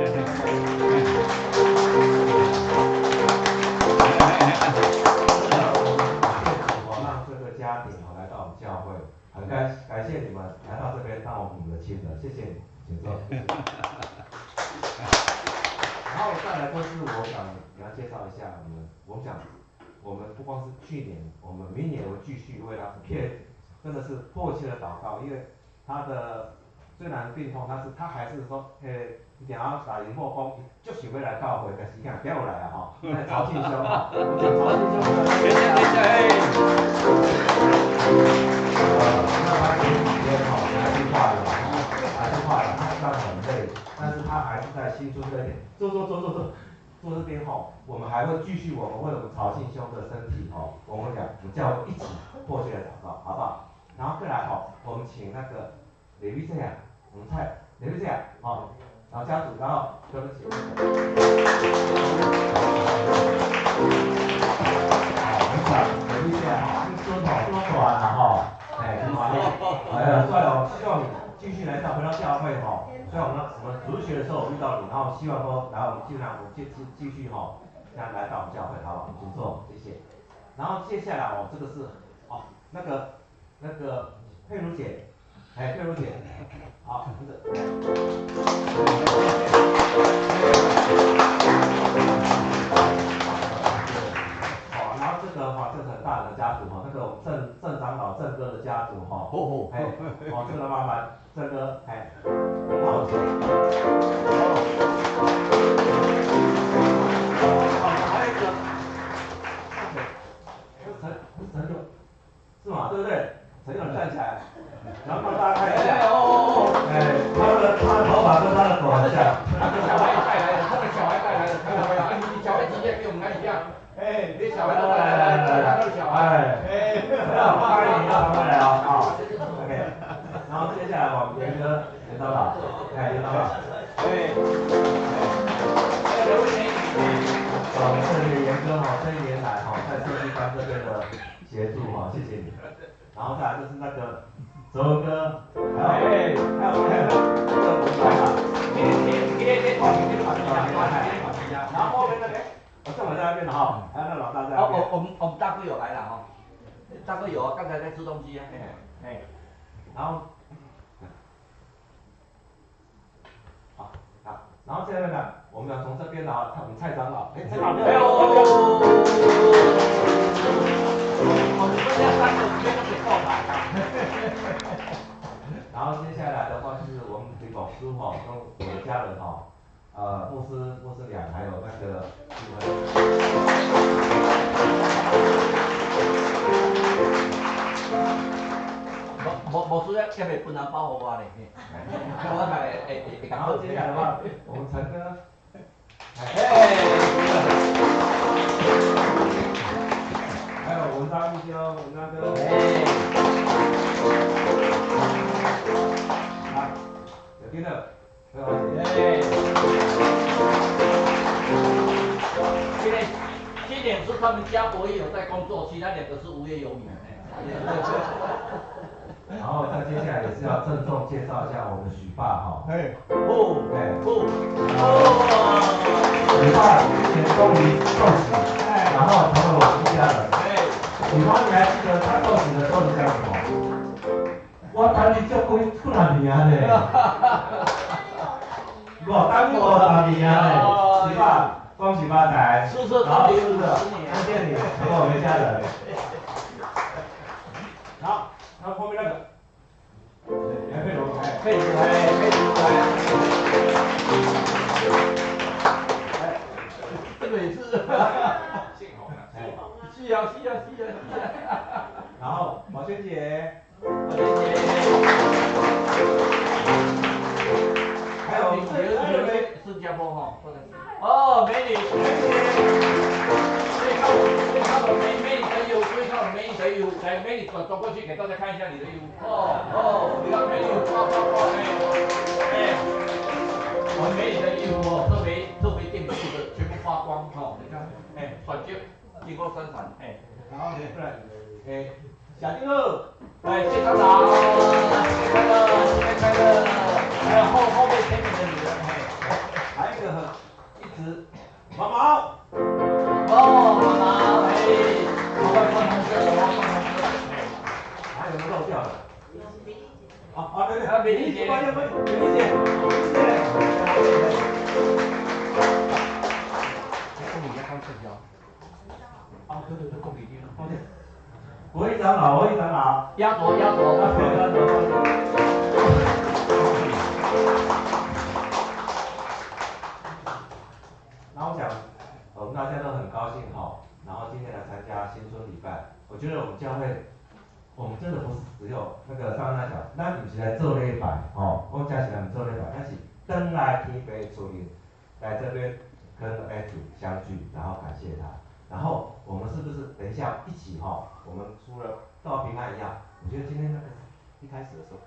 我让这个家庭来到我们教会，很感谢你们来到这边当我们的亲人，谢谢你，请坐。然后再来就是我想给大家介绍一下我们讲，我们不光是去年，我们明年会继续为他真的是迫切的祷告，因为他的虽然病痛，但是他还是说，一定要打电话讲，就想要来教会，但是看不要来啊哈，曹庆兄哈，曹庆兄的，那他前几天哈还是坏了，他虽然很累，但是他还是在新村这边，坐这边哈，我们还会继续我们为我们曹庆兄的身体哈，我们教会一起迫切的祷告，好不好？然后再来哈，我们请那个李律师啊，我们李律师啊，好，然后家属，然后对不起，很惨，李律师啊，多短啊哈，帅哦，希望你继续来回到教会哈，所以我们主日学的时候我遇到你，然后希望说来我们基本上我们继续哈，这样来到我们教会，好不好？请坐，谢谢。然后接下来哦，这个是那个佩如姐，佩如姐，好，这个。然后这个这是很大的家族那个我们郑长老郑哥的家族这个妈妈郑哥，好姐，还有一个，陈勇，是吗？对不对？陈勇站起来，然后让大家看一下，他的头发跟他的手很像，他的小孩带来的，看到没有？你小孩直接给我们看一下，你小孩都来，他的小孩，欢迎他们来啊，OK， 然后接下来我们袁哥，袁导老，袁导老，这里袁哥这一年来在设计班这边的协助谢谢你。然后再来就是那个泽文哥，还有这个我们来了，然后后面那边，正好在那边的还有那老大在那边。我们大哥有来了哈，大哥有刚才在吃东西啊。然后，然后现在呢，我们要从这边的我们蔡长老，蔡长老，然后接下来的话就是我们李老师跟我的家人牧师俩还有那个无需要今日分人包给我咧，我会然后接下来的话，我们陈哥，还有文章弟兄，文章哥，有听的，很好今年是他们家唯一有在工作，其他两个是无业游民。然后再接下来也是要郑重介绍一下我们许爸哈。嘿，不哎，不，许爸今年终于受洗，然后成为我出家人。许爸，你还记得他受洗的时候你讲什么？我等你足几多年呢？我等你50年呢。许爸，恭喜发财，叔叔然后祝你是的，感谢你成为我们家人。好，然后后面那个，来佩罗，哎，佩子来，佩子来，哎，这个也是，姓洪啊，是啊是啊是啊是啊，然后宝娟姐，我姐姐，还有谁？新加坡哈，哦，美女，最靠的美女的优，最靠的美女的优，来美女走过去给大家看一下你的优，你看美女夸，我们美女的优哦，特别定制的，全部发光哦，你看，转接经过生产，然后呢，不然，小丁乐，谢厂长，新年快乐，还有后面前面的女人，还有一个一直毛毛，毛毛，毛毛放红色，毛毛放红色，还有没漏掉的？对，还有美丽姐，美丽姐，恭喜你刚成交，对，恭喜你，我一长老，压轴，然后我想，我们大家都很高兴哈，然后今天来参加新春礼拜，我觉得我们教会，我们真的不是只有那个上那讲，咱不是来做礼拜哦，我真是来做礼拜，但是登来天父出灵，来这边跟主相聚，然后感谢他，然后我们是不是等一下一起哈，我们除了道平安一样，我觉得今天那个一开始的时候。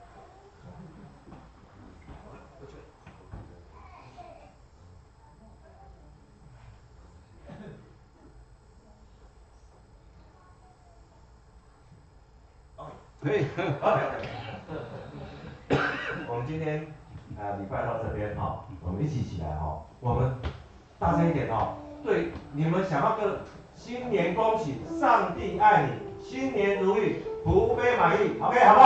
可以，我们今天礼拜到这边哈，我们一起来哈，我们大声一点哦，对，你们想要个新年恭喜，上帝爱你，新年如意，福杯满溢 ，OK 好不好？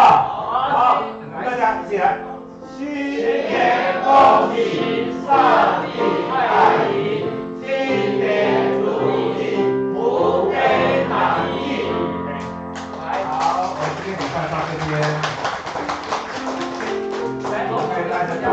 好，大家一起来，新年恭喜，上帝爱你，新年如意，福杯满溢。好，我今天礼拜到这边。OK，大家交